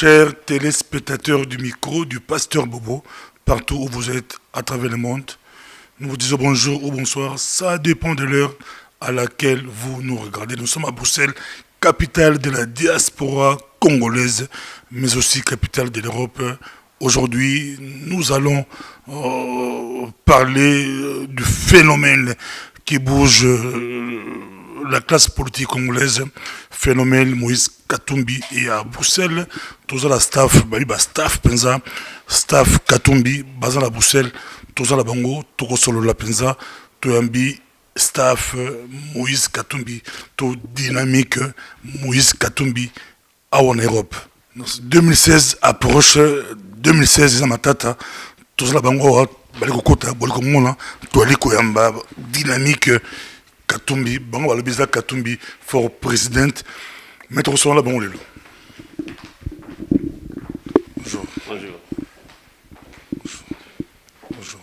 Chers téléspectateurs du micro du Pasteur Bobo, partout où vous êtes à travers le monde, nous vous disons bonjour ou bonsoir, ça dépend de l'heure à laquelle vous nous regardez. Nous sommes à Bruxelles, capitale de la diaspora congolaise, mais aussi capitale de l'Europe. Aujourd'hui, nous allons parler du phénomène qui bouge la classe politique congolaise, phénomène Moïse Katumbi. Et à Bruxelles, tous la staff, staff penza, staff Katumbi, bazan à Bruxelles, tous la bango, tout solo la penza, toyambi staff Moïse Katumbi, tout dynamique Moïse Katumbi en Europe. 2016 approche, 2016 ils matata, tous la bango, balikokota, balikomona, toaliko yamba dynamique Katumbi, bango balobisa Katumbi for president. Maître Sola bango lelo. Bonjour. Bonjour. Bonjour.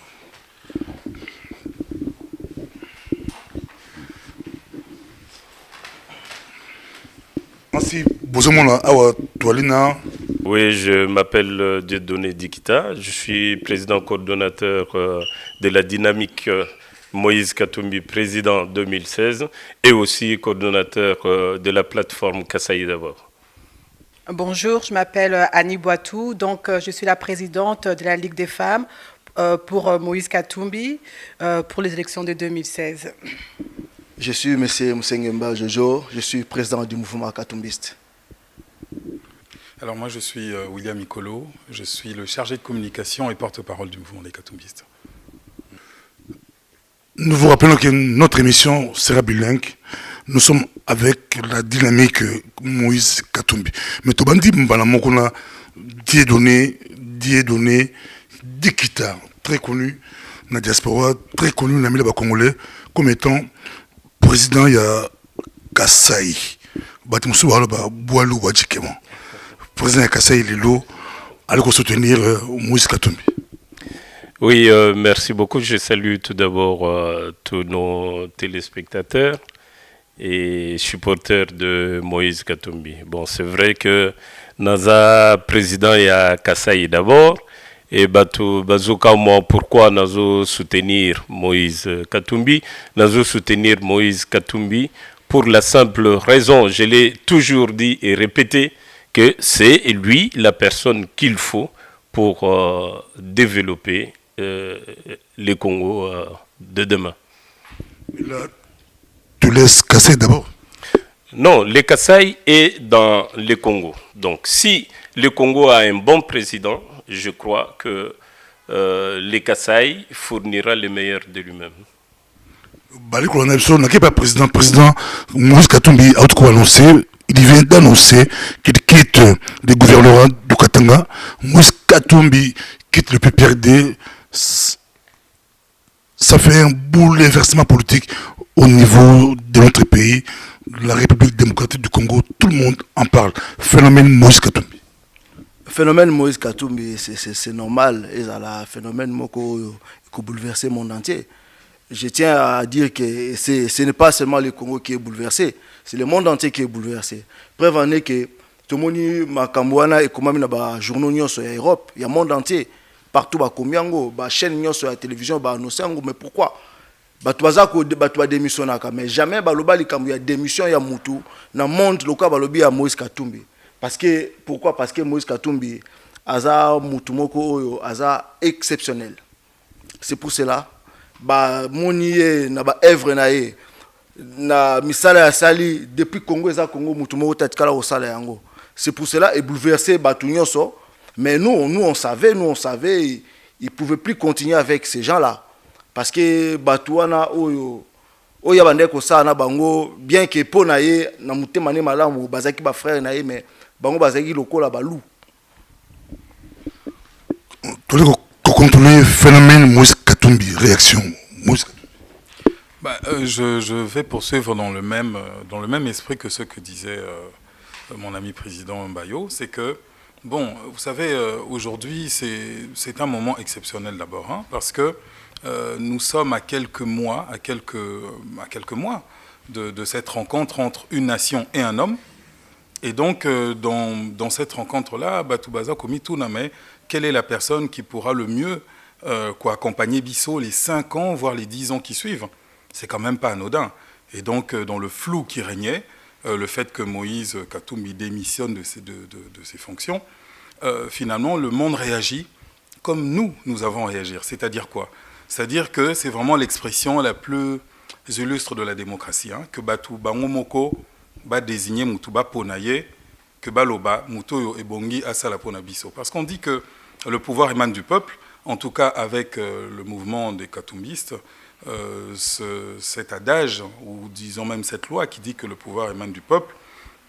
Merci. Bonjour, awa toalina. Oui, je m'appelle Dieudonné Dikita. Je suis président coordonnateur de la dynamique Moïse Katumbi, président 2016, et aussi coordonnateur de la plateforme Kassaï d'abord. Bonjour, je m'appelle Annie Boitou, donc je suis la présidente de la Ligue des femmes pour Moïse Katumbi pour les élections de 2016. Je suis M. Mousengemba Jojo, je suis président du mouvement Katumbiste. Alors moi je suis William Ikolo, je suis le chargé de communication et porte-parole du mouvement des Katumbistes. Nous vous rappelons que notre émission sera bilingue. Nous sommes avec la dynamique Moïse Katumbi. Mais tout bandi mbala mokona Dieudonné Dikita, très connu dans la diaspora, très connu dans la milieu congolais comme étant président il y a Kassaï. Batimusu wala ba boalou wadjikema. Président Kassaï Lilo allait soutenir Moïse Katumbi. Oui, merci beaucoup. Je salue tout d'abord tous nos téléspectateurs et supporters de Moïse Katumbi. Bon, c'est vrai que Naza président il y a Kassaï d'abord et Batu Bazouka moi pourquoi Nazo soutenir Moïse Katumbi, Nazo soutenir Moïse Katumbi pour la simple raison, je l'ai toujours dit et répété, que c'est lui la personne qu'il faut pour développer les Congo de demain. Là, tu laisses Kassaï d'abord? Non, le Kassaï est dans le Congo. Donc si le Congo a un bon président, je crois que le Kassaï fournira le meilleur de lui-même. Il n'est pas président Moïse Katumbi a annoncé, il vient d'annoncer qu'il quitte le gouvernement du Katanga. Moïse Katumbi quitte le PPRD. Ça fait un bouleversement politique au niveau de notre pays, la République démocratique du Congo. Tout le monde en parle. Phénomène Moïse Katumbi. Phénomène Moïse Katumbi, c'est normal. Et un phénomène qui a bouleversé le monde entier. Je tiens à dire que ce n'est pas seulement le Congo qui est bouleversé, c'est le monde entier qui est bouleversé. Preuve en est que tout le monde Makambouana et comme dans journaux en Europe, il y a le monde entier. Partout, Komyango, chaîne sur la télévision, mais pourquoi? Batu démissionné, mais jamais il y a démission, il y a Moutou, dans le monde local, il y a Moïse Katumbi. Pourquoi? Parce que Moïse Katumbi, aza Moutou moko, aza exceptionnel. C'est pour cela, moniye na ba œuvre nae na misala ya sali depuis Congo eza Congo Moutou moko tatikala au sala yango. C'est pour cela et bouleversé batu nyonso. Mais nous on savait, ils ne pouvaient plus continuer avec ces gens-là. Parce que Batouana, Oya Bandeko Sana Bango, bien que Ponaye, Namute Mane Malam, Bazaki ba frère Naye, mais Bango Bazaki Loko la Balou. Tu veux contrôler le phénomène Moïse Katumbi, réaction Moïse Katumbi. Je vais poursuivre dans le même esprit que ce que disait mon ami président Mbayo, c'est que bon, vous savez, aujourd'hui, c'est un moment exceptionnel d'abord, hein, parce que nous sommes à quelques mois de cette rencontre entre une nation et un homme. Et donc, dans cette rencontre-là, Batoubaza Komituna, mais quelle est la personne qui pourra le mieux accompagner Bissot les 5 ans, voire les 10 ans qui suivent? C'est quand même pas anodin. Et donc, dans le flou qui régnait, le fait que Moïse Katumbi démissionne de ses fonctions, finalement, le monde réagit comme nous avons réagi. C'est-à-dire quoi? C'est-à-dire que c'est vraiment l'expression la plus illustre de la démocratie, hein, que Batou Bangomoko va désigner Moutouba Ponaye, que Baloba Moutoyo Ebongi Asala Ponabiso. Parce qu'on dit que le pouvoir émane du peuple, en tout cas avec le mouvement des Katumbistes, cet adage, ou disons même cette loi qui dit que le pouvoir émane du peuple,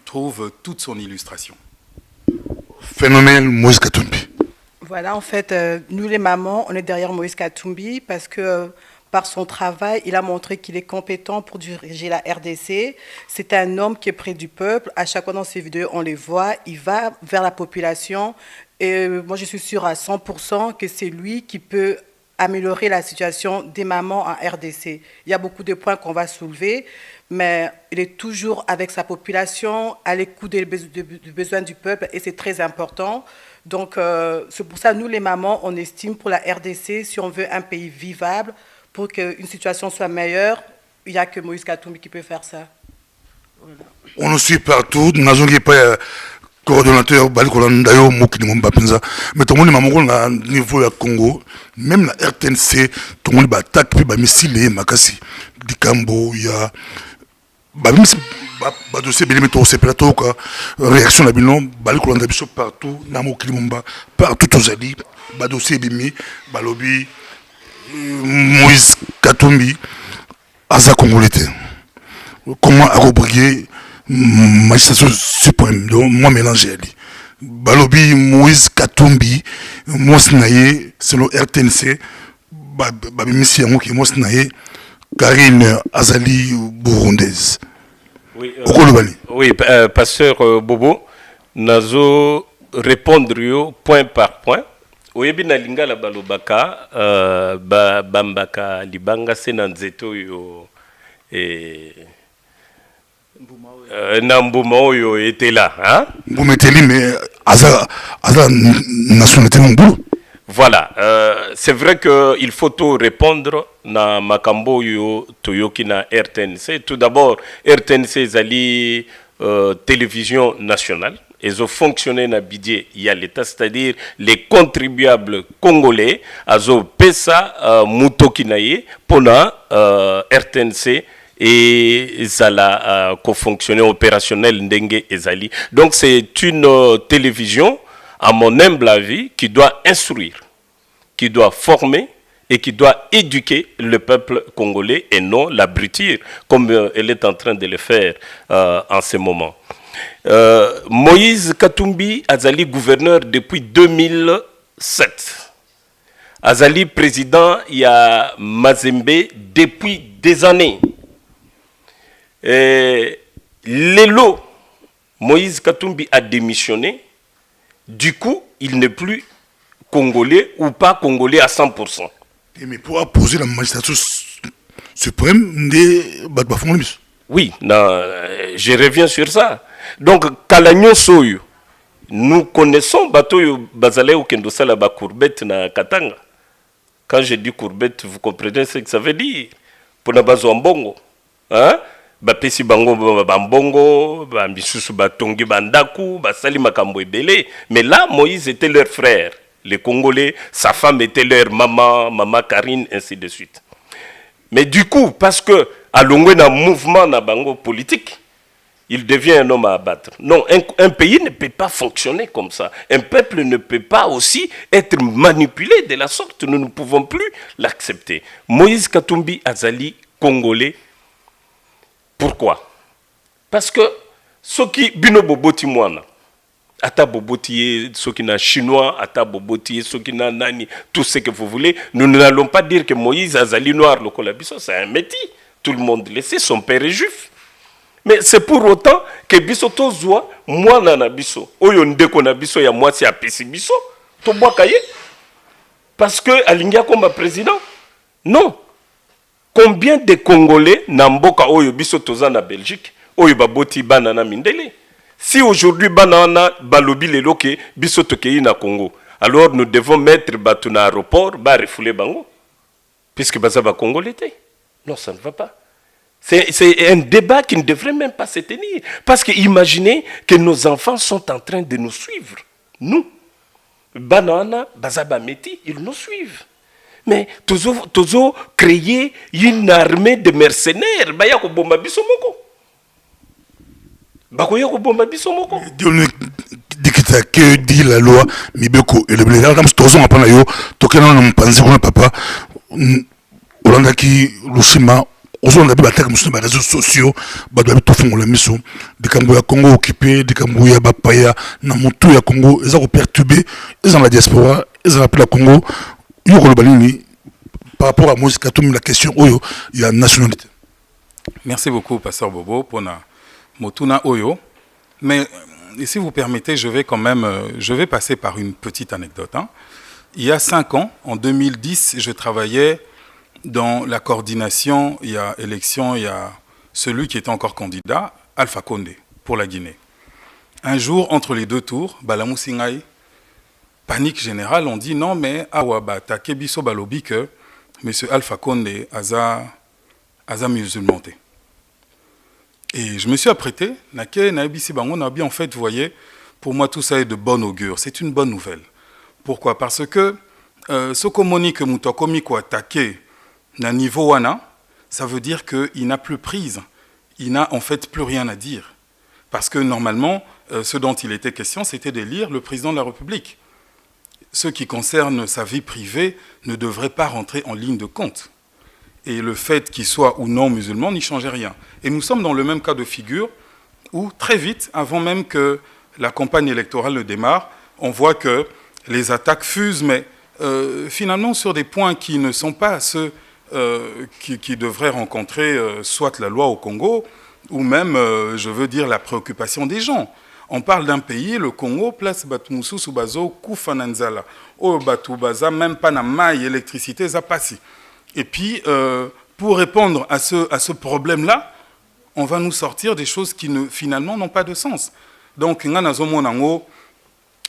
trouve toute son illustration. Phénomène Moïse Katumbi. Voilà, en fait, nous les mamans, on est derrière Moïse Katumbi parce que par son travail, il a montré qu'il est compétent pour diriger la RDC. C'est un homme qui est près du peuple. À chaque fois dans ses vidéos, on les voit. Il va vers la population. Et moi, je suis sûre à 100% que c'est lui qui peut améliorer la situation des mamans en RDC. Il y a beaucoup de points qu'on va soulever, mais il est toujours avec sa population, à l'écoute des besoins du peuple, et c'est très important. Donc, c'est pour ça, nous, les mamans, on estime pour la RDC, si on veut un pays vivable, pour qu'une situation soit meilleure, il n'y a que Moïse Katumbi qui peut faire ça. Voilà. On nous suit partout, nous n'avons pas coordonnateur, Balikolandayo, Mokini Mbapenza, mais tout le monde est à niveau du Congo, même la RTNC, tout le monde est attaqué, puis missile, Makassi, Dikambo, il y a. Même si dossier bien mettre ces plateaux quoi réaction la bilan Balikolandayo partout, Namokini Mba, partout aux alliés, dossier bimi, balobi. Moïse Katumbi, Asa Congolais. Comment agobriguer magistration suprême, donc moi mélanger ali. Balobi Moïse Katumbi, moi snaye, selon RTNC, babimisi yango ki moi snaye, Karine Azali burundaise. Oui, oui, pasteur Bobo, nazo répondre yo point par point. Oyebi na lingala balobaka bambaka libanga sena nzeto yo na mbuma oyo était là, hein? Mbuma eteli mais aza nationalité ngulu. Voilà, c'est vrai que il faut tout répondre na makambo yo toyoki na RTNC. Tout d'abord, RTNC zali télévision nationale. Ils ont fonctionné dans Bidje, il y a l'État, c'est-à-dire les contribuables congolais, azo pesa mutokinaye pona RTNC et zala co-fonctionner opérationnel ndenge ezali. Donc c'est une télévision, à mon humble avis, qui doit instruire, qui doit former et qui doit éduquer le peuple congolais et non l'abrutir, comme elle est en train de le faire en ce moment. Moïse Katumbi Azali gouverneur depuis 2007. Azali président il y a Mazembe depuis des années. L'élo Moïse Katumbi a démissionné. Du coup, il n'est plus congolais ou pas congolais à 100%. Mais pour poser la magistrature suprême des Batbafongolimis. Oui, non, je reviens sur ça. Donc, Kalagnon Soyo, nous connaissons Batoyo Bazale ou Kendosala Bakourbet na Katanga. Quand je dis courbet, vous comprenez ce que ça veut dire. Pour na bazo mbongo, hein? Bapesi bango bambongo, bambisusu batongi bandaku, basali makambo ebele. Mais là, Moïse était leur frère. Les Congolais, sa femme était leur maman Karine, ainsi de suite. Mais du coup, parce que à l'ongwe na mouvement na bango politique, il devient un homme à abattre. Non, un pays ne peut pas fonctionner comme ça. Un peuple ne peut pas aussi être manipulé de la sorte. Nous ne pouvons plus l'accepter. Moïse Katumbi Azali, Congolais. Pourquoi? Parce que ceux qui bino boboti mwana, ata boboti ceux qui na chinois, ata boboti ceux qui na nani, tout ce que vous voulez, nous n'allons pas dire que Moïse Azali noir le colabiso, c'est un métis. Tout le monde le sait, son père est juif. Mais c'est pour autant que biso tozwa mwana na biso. Oyo ndeko na biso ya mwasi apesi biso, to boakaye. Parce que alingia comme président. Non. Combien de Congolais na mboka oyo biso toza na Belgique, oyo baboti bana na mindele? Si aujourd'hui banana balobi leloke biso tokei na Congo, alors nous devons mettre batuna aéroport ba refouler bango puisque baza ba congolais. Non, ça ne va pas. C'est un débat qui ne devrait même pas se tenir. Parce que imaginez que nos enfants sont en train de nous suivre. Nous, banana, bazaba meti, ils nous suivent. Mais toujours créer une armée de mercenaires. Baya ko bomba biso moko. Bakoya ko bomba biso moko. Dikita que dit la loi mibeko et le blé comme tozo apana yo tokena na mpanzi kuna papa olanda ki lushima ozo na biba taka musu na réseaux sociaux ba doit to fongola miso de kambo ya Congo occupé de kambo ya bapaya na mutu ya Congo eza ko perturber eza la diaspora eza la la Congo yo ko balini par rapport à Moïse Katumbi la question oyo ya nationalité. Merci beaucoup pasteur Bobo pour na motuna oyo, mais et si vous permettez, je vais passer par une petite anecdote. Hein. Il y a 5 ans, en 2010, je travaillais dans la coordination, il y a élection, il y a celui qui était encore candidat, Alpha Condé, pour la Guinée. Un jour, entre les 2 tours, Balamou Singaï, panique générale, on dit non, mais Awaba, Takebiso Balobi que M. Alpha Condé a musulman. Et je me suis apprêté, en fait, vous voyez, pour moi tout ça est de bon augure, c'est une bonne nouvelle. Pourquoi? Parce que ce communique que Moutokomi ko attaqué na niveau wana, ça veut dire qu'il n'a plus prise, il n'a en fait plus rien à dire. Parce que normalement, ce dont il était question, c'était d'élire le président de la République. Ce qui concerne sa vie privée ne devrait pas rentrer en ligne de compte. Et le fait qu'il soit ou non musulman n'y changeait rien. Et nous sommes dans le même cas de figure où très vite, avant même que la campagne électorale ne démarre, on voit que les attaques fusent, mais finalement sur des points qui ne sont pas ceux qui devraient rencontrer soit la loi au Congo, ou même, je veux dire, la préoccupation des gens. On parle d'un pays, le Congo, place Batumusu Subazo, Koufananzala, O Batubaza, même pas na maille électricité, Zapassi. Et puis, pour répondre à ce problème-là, on va nous sortir des choses qui finalement n'ont pas de sens. Donc,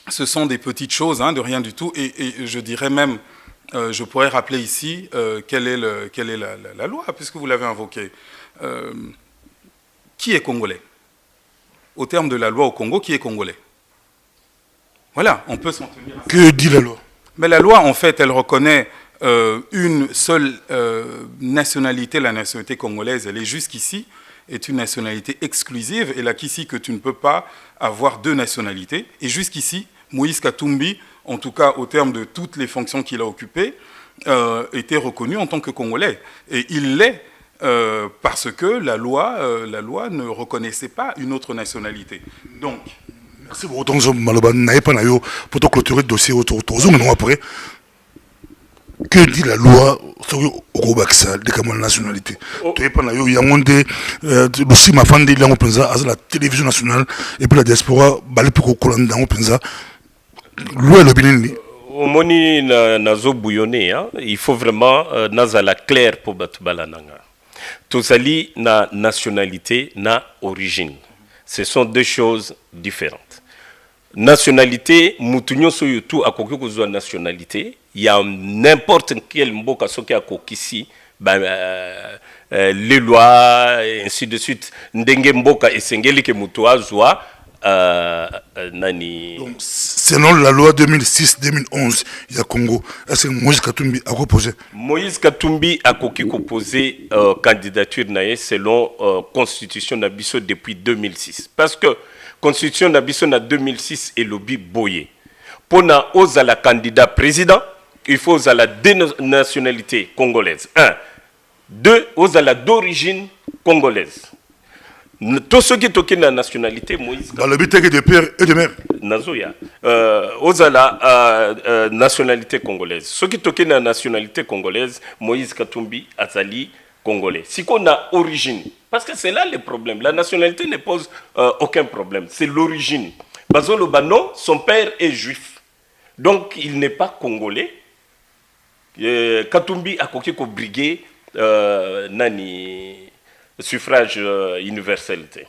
ce sont des petites choses, hein, de rien du tout. Et je dirais même, je pourrais rappeler ici quelle est la loi, puisque vous l'avez invoquée. Qui est congolais? Au terme de la loi au Congo, qui est congolais? Voilà, on peut s'en tenir à ça. Que dit la loi? Mais la loi, en fait, elle reconnaît une seule nationalité, la nationalité congolaise. Elle est jusqu'ici, est une nationalité exclusive. Elle a qu'ici que tu ne peux pas avoir 2 nationalités. Et jusqu'ici, Moïse Katumbi, en tout cas au terme de toutes les fonctions qu'il a occupées, était reconnu en tant que Congolais. Et il l'est parce que la loi ne reconnaissait pas une autre nationalité. Donc, merci beaucoup. Donc, pour clôturer le dossier autour de après. Que dit la loi sur la nationalité? Tu es pas là, il y a un monde, aussi ma femme dit là, on pense à la télévision nationale et puis la diaspora, balé pour qu'on l'a on pense à loi le Bénin. Au moni nazo bouillonné, il faut vraiment nazala clair pour batbalananga. Tozali na nationalité na origine. Ce sont 2 choses différentes. Nationalité, mutunyo so yotu akoki kozwa nationalité, il y a n'importe quel mboka soki akokisi les lois et ainsi de suite. Ndenge mboka esengeli ke mutu azwa nani. Donc, selon la loi 2006-2011, il y a Congo. Est-ce que Moïse Katumbi a proposé? Moïse Katumbi a proposé candidature naie selon constitution nabiso depuis 2006. Parce que constitution nabiso na 2006 est lobby boyé. Pour na ozala candidat président, il faut ozala 2 nationalités congolaises. 1. 2, ozala d'origine congolaise. Tous ceux qui toquent la nationalité, Moïse. Dans le but de père et de mère. Nazoya. Ozala nationalité congolaise. Ceux qui toquent la nationalité congolaise, Moïse Katumbi, Azali, congolais. Si qu'on a origine, parce que c'est là le problème. La nationalité ne pose aucun problème. C'est l'origine. Bazolo Bano, son père est juif. Donc il n'est pas congolais. Katumbi a coqué ko briguer nani suffrage universalité.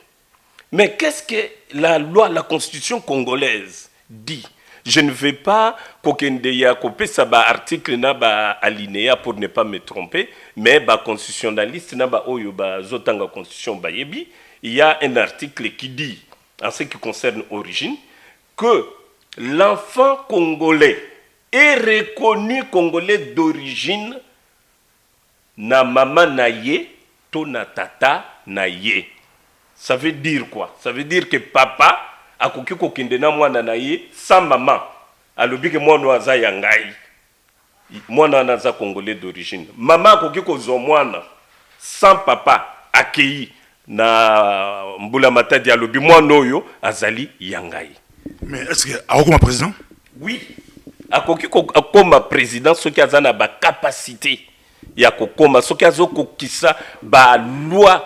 Mais qu'est-ce que la loi, la constitution congolaise dit? Je ne vais pas couper ça article na ba alinéa pour ne pas me tromper, mais ba constitutionnaliste na ba oyo ba zotanga constitution ba yebi, il y a un article qui dit en ce qui concerne origine que l'enfant congolais est reconnu congolais d'origine na maman na ye to na tata na ye. Ça veut dire quoi? Ça veut dire que papa akoki kokende na mwana na ye sans maman. Alobi ke mwana aza yangai. Mwana naza congolais d'origine. Maman akoki kozwa mwana sans papa accueilli na mbula matadi alobi mwana oyo azali yangai. Mais est-ce que akoma président? Oui. Akoki akoma président soki aza na ba capacité ya kokoma soki azokokisa ba loi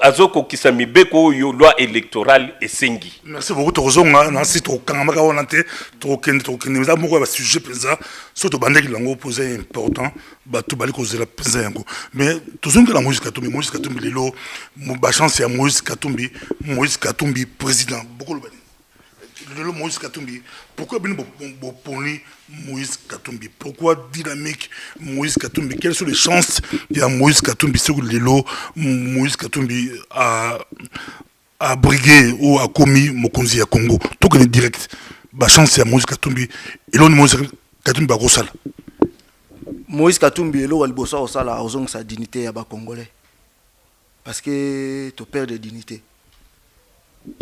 azoko kisa mibeko yo loi électorale esengi. Merci beaucoup tozonga na site okangamaka onante tokende mais moko ba sujet penza surtout bandeki lango poser important ba to bali kozela penza yango mais tozonga la Moïse Katumbi lelo ba chance ya Moïse Katumbi président beaucoup le bani lelo Moïse Katumbi pourquoi bien poni Moïse Katumbi, pourquoi dynamique Moïse Katumbi, quelles sont les chances il y a Moïse Katumbi sur lelo Moïse Katumbi a brigué ou a commis Mokonzi à Congo tout que direct ba chance ya Moïse Katumbi et l'on Moïse Katumbi ba gosala Moïse Katumbi elo walibosa osala ozong sa dignité ya ba congolais parce que tu perds de dignité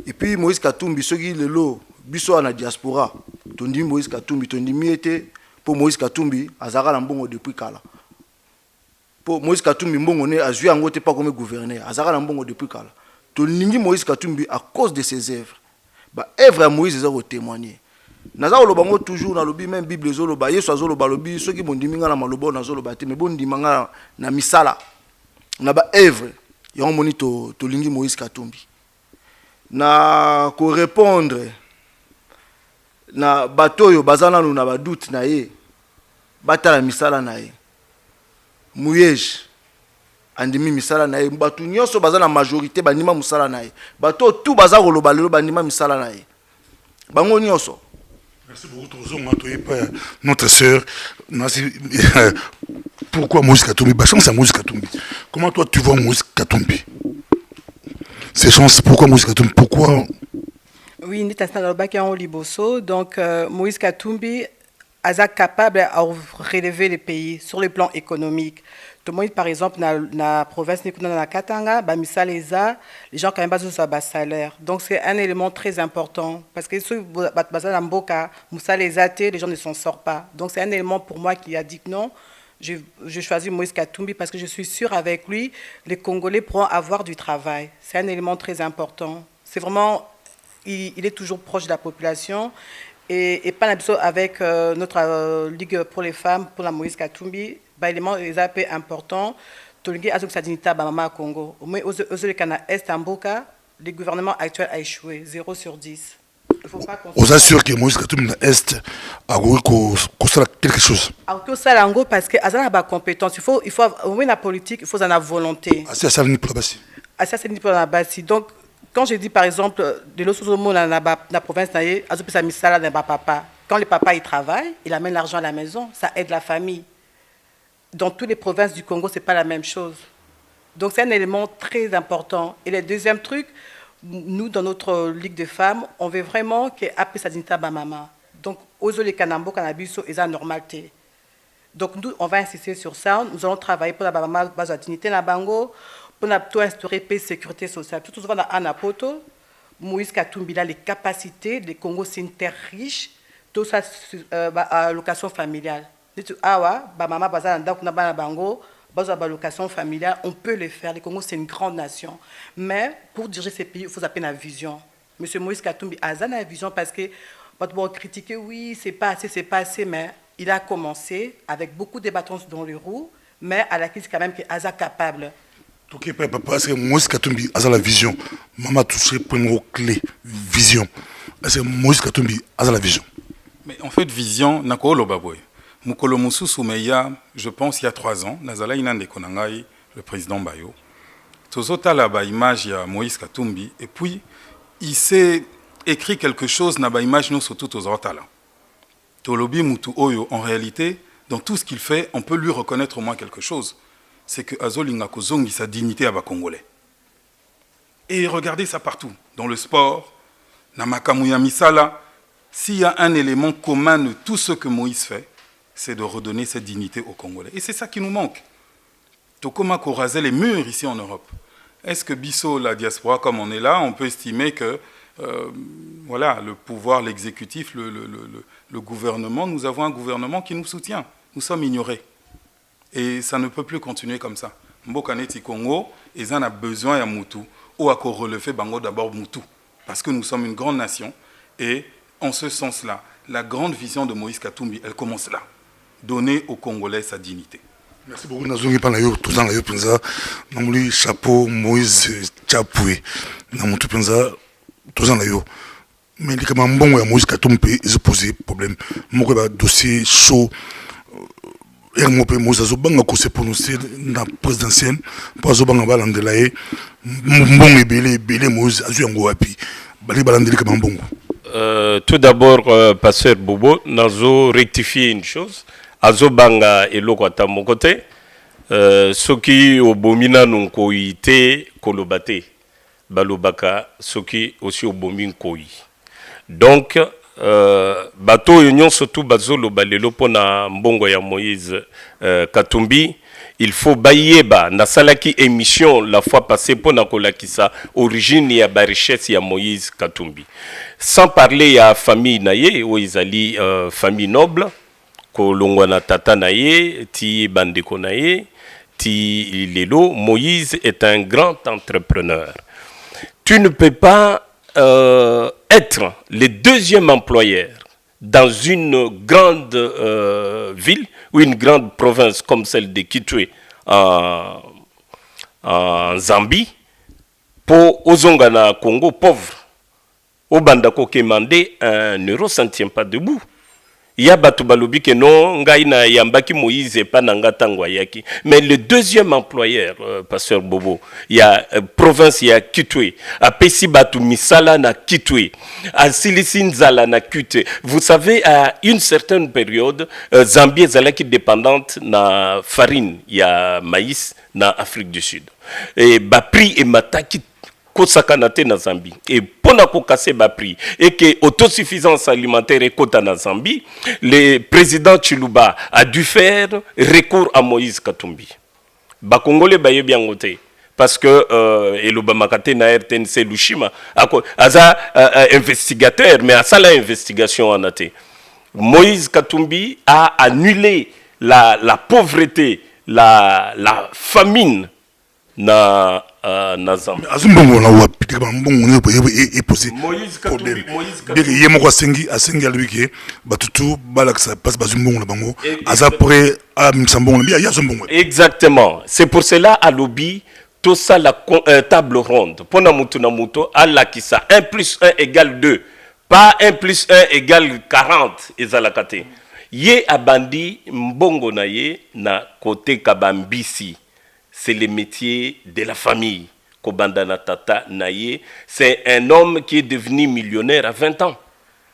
et puis Moïse Katumbi soki lelo biso na diaspora tondi Moïse Katumbi tondi miete pour Moïse Katumbi azaka na mbongo depuis kala pour Moïse Katumbi mbongo ne azui yango te pas comme gouverneur azaka na mbongo depuis kala tolingi Moïse Katumbi à cause de ses œuvres ba œuvre ya Moïse ezako témoigner naza lobango toujours na lobi même Bible zoloba Yesu azoloba lobi soki bondiminga na malobo na zoloba te mais bondimanga na misala na ba œuvre yango moni tolingi Moïse Katumbi na ko répondre na batoyo bazana na ba doute na ye batala misala na ye muyeje andimi misala na ye batu nyonso bazana majorité bandima musala na ye bato tout baza koloba lelo bandima misala na ye bango nyonso. Merci beaucoup tozonga toyepa notre sœur pourquoi Moïse Katumbi ba chance à Moïse Katumbi comment toi tu vois Moïse Katumbi ces chances pourquoi Moïse Katumbi pourquoi. Oui, donc Moïse Katumbi est capable de relever le pays sur le plan économique. Tout le monde, par exemple, dans la province de Katanga, les gens quand même pas de salaire. Donc c'est un élément très important parce que si les gens ne s'en sortent pas. Donc c'est un élément pour moi qui a dit que non. Je choisis Moïse Katumbi parce que je suis sûr avec lui, les Congolais pourront avoir du travail. C'est un élément très important. C'est vraiment... Il est toujours proche de la population et pas avec notre Ligue pour les femmes, pour la Moïse Katumbi, l'élément est important. Tout le monde a sa dignité à Bamama Congo. Mais aux Est en Boka, le gouvernement actuel a échoué, 0 sur 10. Il faut pas on assure que Moïse Katumbi Est a quelque chose. Parce que Azana a compétence. Il faut la politique, il faut la volonté. C'est ça le niveau là-bas. Donc quand je dis par exemple de l'autre dans la province quand le papa il travaille, il amène l'argent à la maison, ça aide la famille. Dans toutes les provinces du Congo, c'est pas la même chose. Donc c'est un élément très important. Et le deuxième truc, nous dans notre ligue de femmes, on veut vraiment que après sa dignité maman. Donc aux les Kanambo Kanabiso et la normalité. Donc nous on va insister sur ça, nous allons travailler pour la maman base de dignité na bango. Pour instaurer paix et sécurité sociale. Tout souvent dans Anapoto, Moïse Katumbi a les capacités, le Congo c'est une terre riche, tout ça à location familiale. Maman bango, location familiale, on peut le faire. Le Congo c'est une grande nation. Mais pour diriger ces pays, il faut appeler la vision. Monsieur Moïse Katumbi a une vision parce que on critiquer, oui, c'est pas assez, mais il a commencé avec beaucoup de bâtons dans les roues, mais à la crise quand même qu'il est capable. Ok, parce que Moïse Katumbi a la vision. Maman touché pour une clé, vision. Parce que Moïse Katumbi a la vision. Mais en fait, vision, nako lobaboy. Mukolo Mususu Meya, je pense il y a 3 ans, Nazala Inande Konangai, le président Bayo, tozota la ba image ya Moïse Katumbi et puis il s'est écrit quelque chose na ba image nous surtout tozota là. Tolobi mutu oyo en réalité dans tout ce qu'il fait, on peut lui reconnaître au moins quelque chose, c'est que azolinga kozongi sa dignité à ba Congolais. Et regardez ça partout, dans le sport, na makamu ya misala, s'il y a un élément commun de tout ce que Moïse fait, c'est de redonner cette dignité aux Congolais. Et c'est ça qui nous manque. Tokoma Korazé les murs ici en Europe. Est-ce que Bissot, la diaspora, comme on est là, on peut estimer que voilà, le pouvoir, l'exécutif, le gouvernement, nous avons un gouvernement qui nous soutient. Nous sommes ignorés. Et ça ne peut plus continuer comme ça. Mbokaneti Congo, ils en ont besoin à Moutou, ou à relever Bango d'abord Moutou. Parce que nous sommes une grande nation. Et en ce sens-là, la grande vision de Moïse Katumbi, elle commence là. Donner aux Congolais sa dignité. Merci beaucoup. Nazongi pa na yo tozan la yo penza namuli chapeau Moïse Chapoué namutu penza tozan la yo mais les kama mbongo ya Moïse Katumbi ils posé problème moko ba dossier chaud RMOP Moïse azobanga ko se prononcer na présidentielle pour azobanga balandela ye mbongo ebele Moïse azu yango wapi bali balandeli kama mbongo. Tout d'abord, Pasteur Bobo, nazo rectifier une chose. Azobanga eloko ata mon côté. Soki obomina nunkoyi te kolobate. Balobaka soki aussi obomin koyi. Donc, bato union surtout bazolo balelo pona mbongo ya Moïse Katumbi. Il faut bayeba na salaki émission la fois passée pour na kolakisa origine ya ba richesse ya Moïse Katumbi. Sans parler ya famille naye ou izali famille noble ko longwana tata naye ti bandeko naye ti lelo. Moïse est un grand entrepreneur. Tu ne peux pas être le deuxième employeur dans une grande ville ou une grande province comme celle de Kitwe en Zambie, pour Ozongana Congo pauvre, au Bandako Kemande, 1 euro, ça ne tient pas debout. Il y a Batubalobi que non, Ngaïna Yambaki Moïse et pas Nangatangwayaki. Mais le deuxième employeur, Pasteur Bobo, il y a province, il y a Kitwe. À Pessi Batu Misala na Kitwe. À Silisinzala na Kitwe. Vous savez, à une certaine période, Zambie est dépendante na farine, il y a maïs na Afrique du Sud. Et Bapri et Mataki Kosakanate na Zambie. Et pour na kokase ba prix et que autosuffisance alimentaire est kota na Zambie, le président Chiluba a dû faire recours à Moïse Katumbi. Ba Congolais ba yebi angote parce que eloba makate na RTNC Lushima aza investigateur mais à ça la investigation en até. Moïse Katumbi a annulé la pauvreté, la famine na Zambie. Azumbongo na wapi te ba mbongo ne e poser Moïse problème. Katumbi Dès que yemo ko asengi alwiki batutu balaksa passe bazumbongo na bango aza prêt à msambongo na ya zumbongo. Exactement. C'est pour cela à lobby tout ça la table ronde. Pona mutu na muto ala kisa 1 plus 1 égale 2. Pas 1 plus 1 égale 40 ezalakate. Ye abandi mbongo na ye na côté kabambisi. C'est le métier de la famille. Kobandana Tata Naye, c'est un homme qui est devenu millionnaire à 20 ans.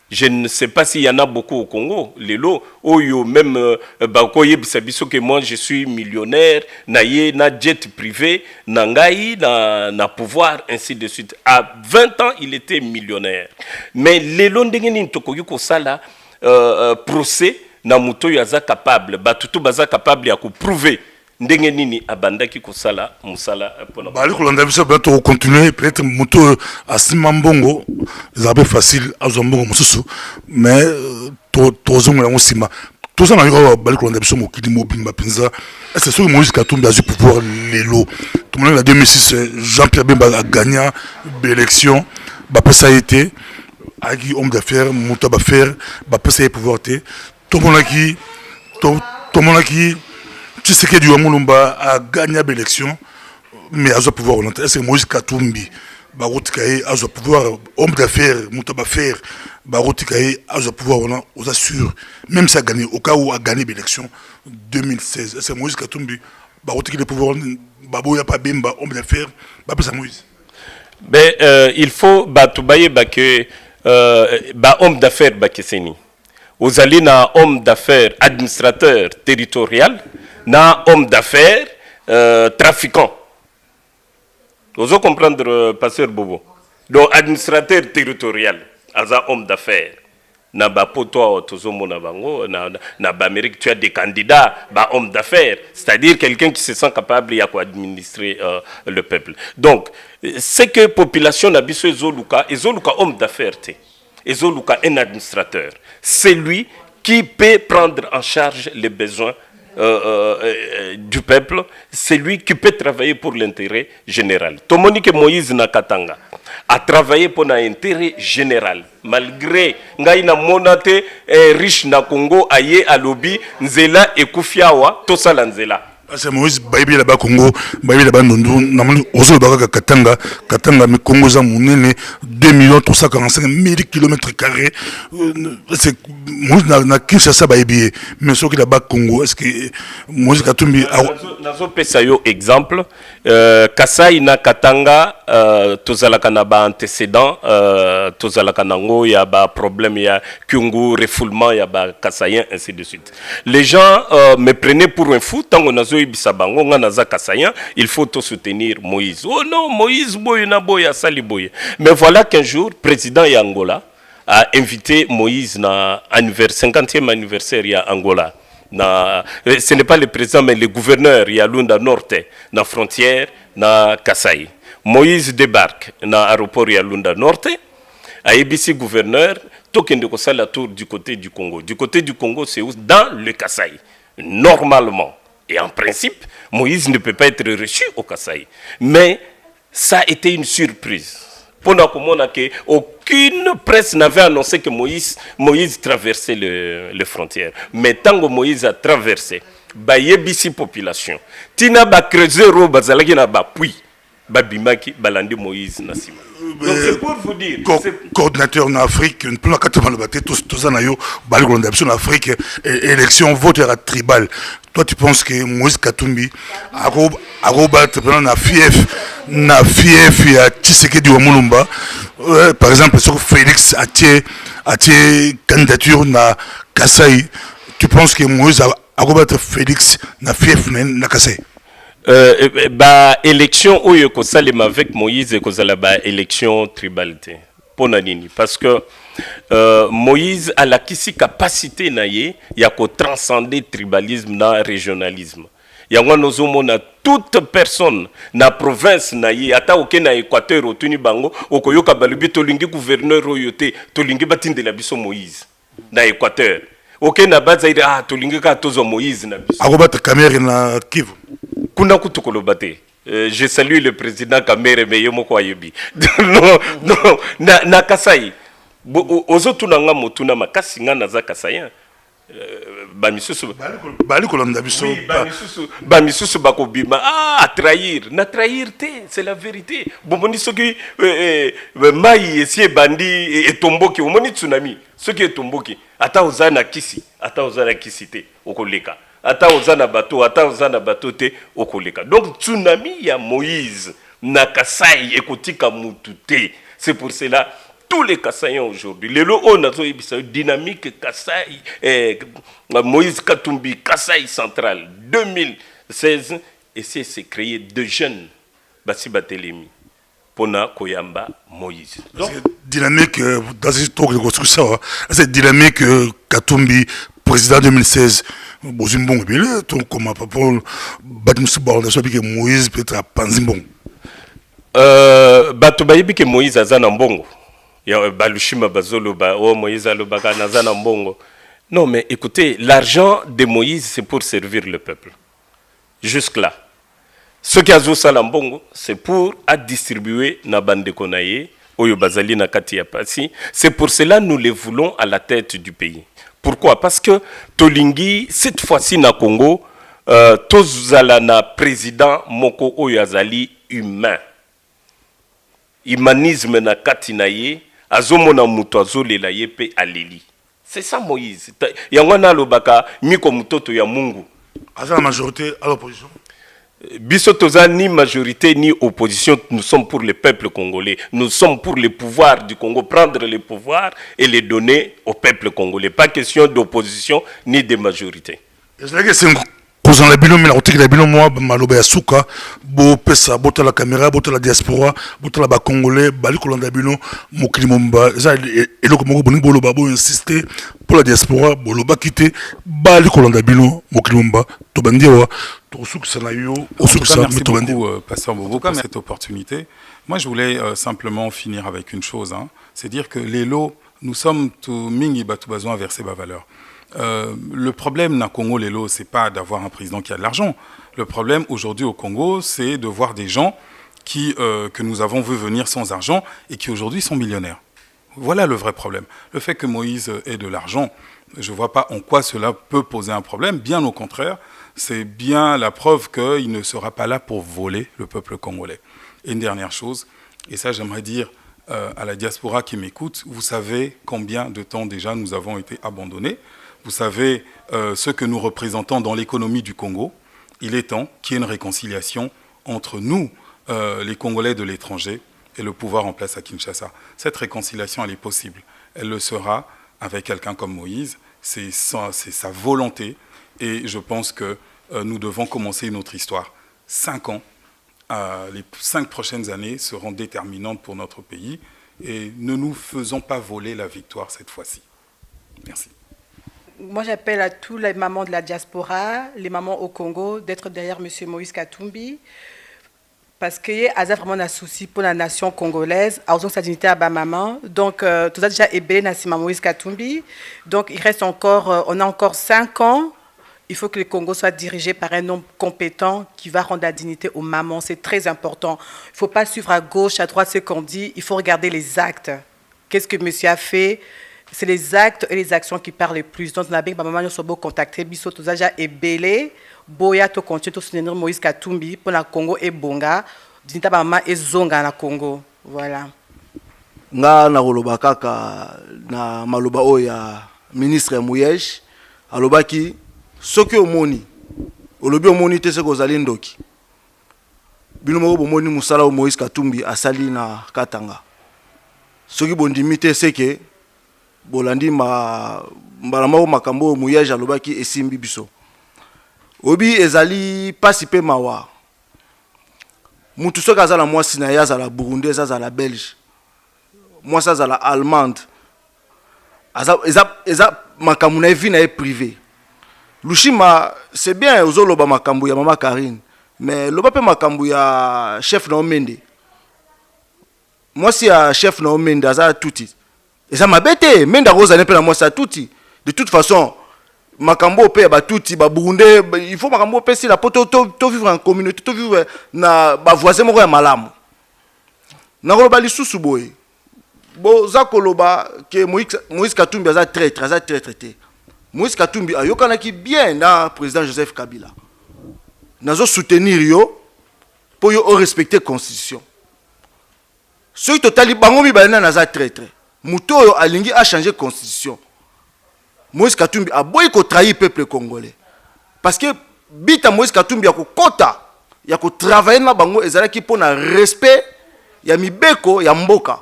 Je ne sais pas s'il y en a beaucoup au Congo. Lelo, Oyo, même Bakoye Bisabiso que moi je suis millionnaire, Naye, na jet privé, Nangaï, na pouvoir, ainsi de suite. À 20 ans, il était millionnaire. Mais Lelo Ndengeni Tokoyuko Sala, procès, Namuto Yaza capable, Batutu Baza capable à prouver. Ndenge nini abandaki kosala musala pona bali kolanda biso bato continuer peut-être moto asima mbongo zabe facile azombo mususu mais tozongo na musima toza na yo bali kolanda biso mokili mobimba penza est-ce que Moïse Katumbi a eu pouvoir lelo tout le monde en 2006 Jean-Pierre Bemba a gagné l'élection ba pesa été agi homme d'affaires moto ba faire ba pesa pouvoir té tout le monde qui tu sais que Mulumba a gagné l'élection, mais à pouvoir rentrer. Est-ce que Moïse Katumbi, Barotikaye, a pouvoir, homme d'affaires, Moutabafer, Barotikaye, a pouvoir, on assure, même si a gagné, au cas où a gagné l'élection 2016. Est-ce que Moïse Katumbi, baotiki le pouvoir baboya pa bemba homme d'affaires ba pesa Moïse. Ben il faut batubaye que ba homme d'affaires bakeseni. Ozali na homme d'affaires administrateur territorial na homme d'affaires trafiquant. Vous comprendre pasteur Bobo. Donc administrateur territorial aza homme d'affaires. Na ba poto tozomo na bango na ba Amérique tu as des candidats ba homme d'affaires, c'est-à-dire quelqu'un qui se sent capable ya ko administrer le peuple. Donc c'est que population na biso ezoluka homme d'affaires te. Ezoluka un administrateur. C'est lui qui peut prendre en charge les besoins du peuple, c'est lui qui peut travailler pour l'intérêt général. Tomonique Moïse Nakatanga a travaillé pour l'intérêt général. Malgré Ngaïna Monate riche na Congo, aye à lobby, Nzela et Koufiawa, Tosala Nzela. C'est Moïse Baïbi là-bas Congo, Baïbi là-bas Ndondo, namani ozo baka Katanga mi Congo za munene 2 345 000 km². C'est Moïse na Kinshasa Baïbi, mais ceux qui là-bas Congo, est-ce que Moïse Katumbi nazo pesa yo exemple Kasai na Katanga tozalaka na ba antécédent tozalaka nango ya ba problème ya Kyungu refoulement ya ba Kasayen ainsi de suite. Les gens me prenaient pour un fou tant on a Bisabango, il faut tout soutenir Moïse. Oh non, Moïse boy na boy sali boy. Mais voilà qu'un jour, président Angola a invité Moïse na 50e anniversaire ya Angola. Ce n'est pas le président mais le gouverneur ya Lunda Norte na frontière na Kasai. Moïse débarque na aéroport ya Lunda Norte. ABC gouverneur tokende ko sala tour du côté du Congo. Du côté du Congo, c'est dans le Kasai. Normalement. Et en principe, Moïse ne peut pas être reçu au Kasaï. Mais ça a été une surprise. Pendant que aucune presse n'avait annoncé que Moïse traversait les frontières. Mais tant que Moïse a traversé, Bayebisi population, Tina ba creuser ro bazalaki na ba puis, Babimaki balandi Moïse Nassima. Donc c'est pour vous dire. Coordinateur en Afrique, une plan 80 baté tous en ayo, en Afrique, élection vote à tribal. Toi tu penses que Moïse Katumbi aroba na fief ya Tshisekedi wa Mulumba, par exemple sur Félix a candidature na Kasai, tu penses que Moïse aroba Félix na fief na Kasai? Élection oyo ko salema avec Moïse et ko zala élection tribalité ponanini parce que Moïse a la capacité naye ya ko transcender tribalisme na régionalisme. Yango nozomo na toute personne na province naye ata oke na Équateur otuni bango okoyoka balubi tolingi gouverneur oyote tolingi batindela biso Moïse na Équateur. Oke na bazaire tolingi ka tozo Moïse na biso. Akobata Kamere na Kivu. Kuna kutukolobate. Je salue le président Kamere Meyomoko Ayebi. Non, na Kasai. Ozotu nanga motuna makasi nga naza Kasayen. Bamisusu bakobima trahir na trahir te, c'est la vérité. Bomoni soki mai esie bandi etomboki omoni tsunami soki etomboki ata ozana kisi te okoleka. Ata ozana bateau te okoleka. Donc tsunami ya Moïse na Kasai ekotika mutu te. C'est pour cela tous les Kasaïens aujourd'hui, les lots on a dynamique Kasai, Moïse Katumbi, Kasai central 2016 et c'est créé de jeunes Bassi Batelemi Pona Koyamba Moïse. Donc dynamique dans ce tour de construction, c'est dynamique Katumbi président 2016. Bozimbong bile ton comme papa Badmusu Baronda que Moïse peut-être à Panzimbong. Bato bayibi que Moïse azana mbongo. Ya balushima bazolo ba Moïse alobaka nazana mbongo. Non mais écoutez, l'argent de Moïse c'est pour servir le peuple. Jusque là. Ce qui a zo sala mbongo, c'est pour distribuer na bande konaye oyo bazali na kati ya pasi. C'est pour cela nous les voulons à la tête du pays. Pourquoi? Parce que Tolingi, cette fois-ci na Congo, tozala na président moko oyazali humain. Humanisme na katinaye, azomona muto azolela ye pe aleli. C'est ça Moïse. Yangwana lobaka miko mutoto ya Mungu. Aza la majorité à l'opposition. Bissotoza, ni majorité ni opposition, nous sommes pour le peuple congolais. Nous sommes pour le pouvoir du Congo, prendre le pouvoir et les donner au peuple congolais. Pas question d'opposition ni de majorité. kozala bino mena kotikela bino mwa maloba ya suka bopesa botala caméra botala diaspora botala bacongolais bali kolanda bino mokili momba eza eloko moko boningi boloba boinsiste mpo la diaspora bolobaki te bali kolanda bino mokili momba tobandi awa tokosukisa na yo osukisa merci beaucoup, Pasteur Bobo, pour cette opportunité. Moi, je voulais simplement finir avec une chose, hein, c'est dire que les lots, nous sommes tout mingi batu besoin verser ma valeur. Le problème dans Congo, les lots, c'est pas d'avoir un président qui a de l'argent. Le problème aujourd'hui au Congo, c'est de voir des gens que nous avons vu venir sans argent et qui aujourd'hui sont millionnaires. Voilà le vrai problème. Le fait que Moïse ait de l'argent, je ne vois pas en quoi cela peut poser un problème. Bien au contraire, c'est bien la preuve qu'il ne sera pas là pour voler le peuple congolais. Et une dernière chose, et ça j'aimerais dire à la diaspora qui m'écoute, vous savez combien de temps déjà nous avons été abandonnés. Vous savez ce que nous représentons dans l'économie du Congo. Il est temps qu'il y ait une réconciliation entre nous, les Congolais de l'étranger, et le pouvoir en place à Kinshasa. Cette réconciliation, elle est possible. Elle le sera avec quelqu'un comme Moïse. C'est sa volonté. Et je pense que nous devons commencer une autre histoire. 5 ans, les 5 prochaines années seront déterminantes pour notre pays. Et ne nous faisons pas voler la victoire cette fois-ci. Merci. Moi, j'appelle à tous les mamans de la diaspora, les mamans au Congo, d'être derrière M. Moïse Katumbi, parce qu'il y a vraiment un souci pour la nation congolaise, à sa dignité à ma maman. Donc, tout ça déjà ébélé Nassima Moïse Katumbi. Donc, il reste encore, on a encore 5 ans. Il faut que le Congo soit dirigé par un homme compétent qui va rendre la dignité aux mamans. C'est très important. Il ne faut pas suivre à gauche, à droite ce qu'on dit. Il faut regarder les actes. Qu'est-ce que monsieur a fait? C'est les actes et les actions qui parlent le plus. Donc, on a bien que maman nous beau contacter. Biso tout ça déjà ébélé. Boya to continue to soutenir Moïse Katumbi pour la Congo et Bonga. Dinta maman et Zonga na Congo. Voilà. Nga na koloba kaka na maloba oya ministre Mouyej alobaki soki omoni olobi omoni te seko zali ndoki bino moko bomoni musala o Moïse Katumbi asali na Katanga soki bondimi te seke bolandi mbala moko makambo Mouyej alobaki esimbi biso obi ezali pasi pe mawa mutu soki azala mwasi na ye azala burundais azala belge mwasi azala allemande eza makambo na ye vi na ye privé lushima c'est bien ozoloba makambo ya mama Karine mais loba pe makambo ya chef na omende mwasi ya chef na omende aza tuti eza mabete mende akozana pe na mwasi ya tuti de toute façon makambo pe ba tuti ba burundais il faut makambo pe si la poto to vivre en communauté to vivre na ba voisin moko ya malamu na koloba lisusu boye bo za koloba ke Moïse Katumbi aza traître te Moïse Katumbi ayokanaki bien na président Joseph Kabila nazo soutenir yo pour yo respecter constitution ceux totali bango mi bana naza traître muto yo alingi a changer constitution Moïse Katumbi a boy ko trahir peuple congolais parce que bita Moïse Katumbi ya ko kota ya ko travailler na bango ezalaki pour na respect ya mibeko ya mboka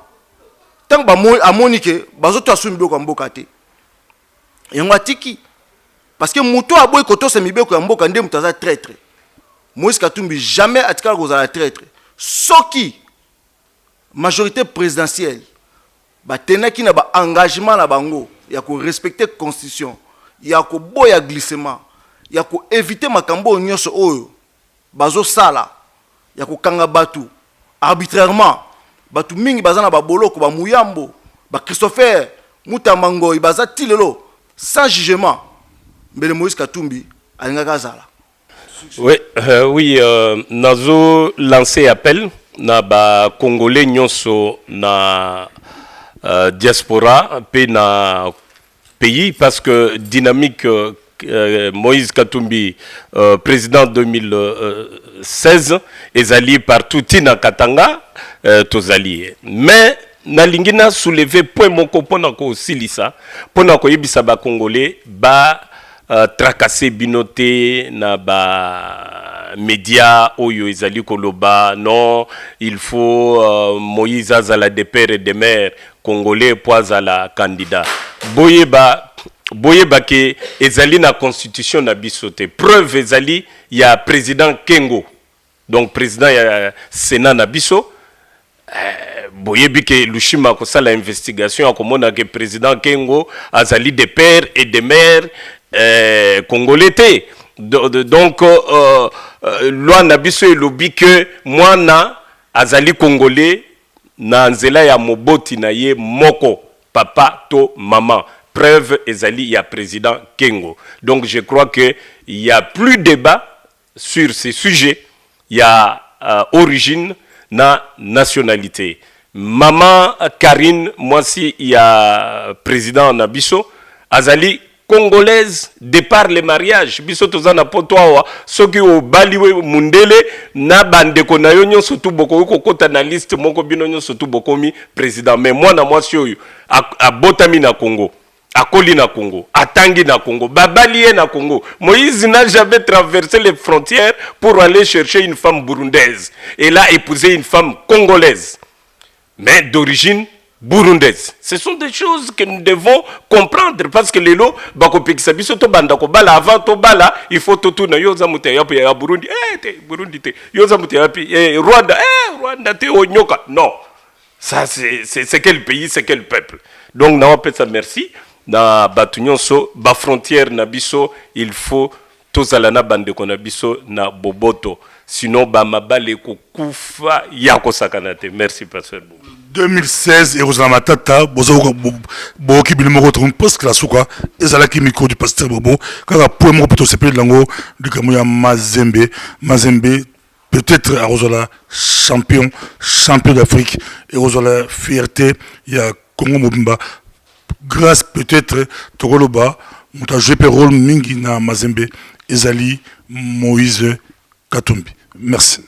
tant ba amoni ke bazoto asumi mibeko ya mboka te yango atiki parce que muto a boy ko to se mibeko ya mboka nde mutaza traître Moïse Katumbi jamais atikala kozala traître soki majorité présidentielle ba tenaki na ba engagement na bango ya ko respecter constitution ya ko boya glissement ya ko éviter makambo nyonso oyo bazo sala ya ko kanga batu arbitrairement batu mingi bazana ba boloko ba muyambo ba Christopher Mutambango baza tilelo sans jugement mbele Moïse Katumbi alingaka zala. Oui, nazo lancé appel na ba congolais nyonso na diaspora pe na pays parce que dynamique Moïse Katumbi président 2016 ezali partout tina Katanga tozali mais nalingi na soulever point moko pona ko silisa pona ko yebisa ba congolais ba tracasser binoté na ba média oyo ezali koloba non il faut Moïse azala des pères et des mères congolais po azala candidat boyeba ke ezali na constitution na biso te preuve ezali ya président Kengo donc président ya Sénat na biso boyebi ke Lushima kosala investigation akomona ke président Kengo azali des pères et des mères congolais te. Donc loi na biso elobi que mwana azali congolais na nzela ya moboti na ye moko papa to maman preuve ezali ya président Kengo. Donc je crois que il y a plus débat sur ces sujets, il y a origine na nationalité. Maman Karine moi si il y a président na biso azali congolaise de par le mariage biso tozana potwa soki o baliwe mundele na bandeko na yo nyonso tu boko kokota na liste moko bino nyonso tu bokomi président mais moi na mwasi oyo abotami na Congo akoli na Congo atangi na Congo babalie na Congo. Moïse n'a jamais traversé les frontières pour aller chercher une femme burundaise et là épouser une femme congolaise mais d'origine burundaise. Ce sont des choses que nous devons comprendre parce que les lots bakopekisa biso to banda ko bala avant to bala il faut to tuna yoza muté ya Burundi te Burundi te yoza muté ya Rwanda Rwanda te onyoka non ça c'est quel pays c'est quel peuple. Donc na pesa merci na batunyonso ba frontière na biso il faut tozala na bandeko na biso na boboto sinon ba mabale ko kufa ya ko sakanate. Merci pasteur. 2016 et Matata boki bilimo ko post classe quoi ezalaki micro du pasteur Bobo kaka point mo plutôt s'appelle lango de kamuya Mazembe peut-être à Rosola champion d'Afrique et Rosola fierté il y a Congo Mobimba grâce peut-être Tokoloba muta joué rôle mingi na Mazembe ezali Moïse Katumbi. Merci.